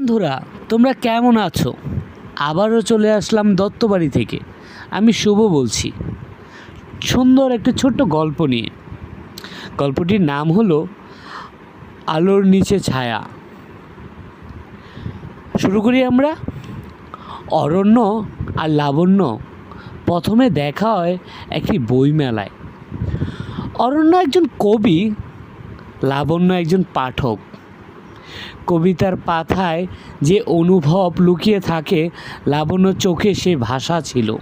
বন্ধুরা, তোমরা কেমন আছো? আবারও চলে আসলাম দত্তবাড়ি থেকে। আমি শুভ বলছি, সুন্দর একটি ছোট্ট গল্প নিয়ে। গল্পটির নাম হলো আলোর নিচে ছায়া। শুরু করি আমরা। অরণ্য আর লাবণ্য প্রথমে দেখা হয় একটি বইমেলায়। অরণ্য একজন কবি, লাবণ্য একজন পাঠক। কবিতার পাতায় যে অনুভব লুকিয়ে থাকে, লাবণ্য চোখে সে ভাষা ছিল।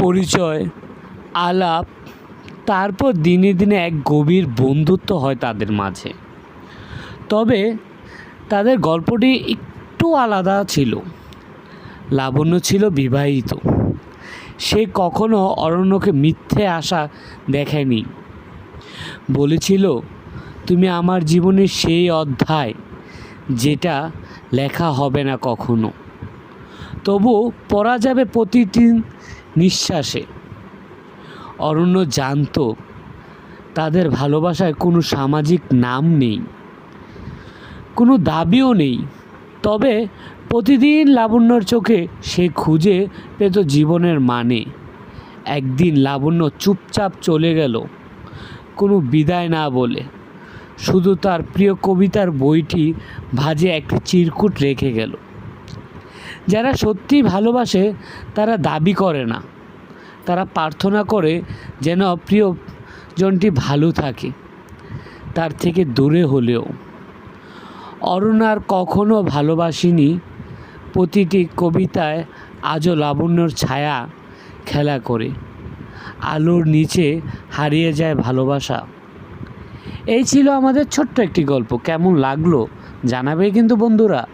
পরিচয়, আলাপ, তারপর দিনে দিনে এক গভীর বন্ধুত্ব হয় তাদের মাঝে। তবে তাদের গল্পটি একটু আলাদা ছিল। লাবণ্য ছিল বিবাহিত। সে কখনো অরণ্যকে মিথ্যে আশা দেখায়নি। বলেছিল, তুমি আমার জীবনের সেই অধ্যায় যেটা লেখা হবে না কখনো, তবু পড়া যাবে প্রতিটি নিঃশ্বাসে। অরণ্য জানত তাদের ভালোবাসায় কোনো সামাজিক নাম নেই, কোনো দাবিও নেই। তবে প্রতিদিন লাবণ্যর চোখে সে খুঁজে পেত জীবনের মানে। একদিন লাবণ্য চুপচাপ চলে গেল, কোনো বিদায় না বলে। শুধু তার প্রিয় কবিতার বইটি ভাজে একটি চিরকুট রেখে গেল। যারা সত্যি ভালোবাসে তারা দাবি করে না, তারা প্রার্থনা করে যেন প্রিয়জনটি ভালো থাকে, তার থেকে দূরে হলেও। অরণ্য আর কখনো ভালোবাসিনি। প্রতিটি কবিতায় আজও লাবণ্যর ছায়া খেলা করে। আলোর নিচে হারিয়ে যায় ভালোবাসা। এই ছিল আমাদের ছোট্ট একটি গল্প। কেমন লাগলো জানাবে কিন্তু বন্ধুরা।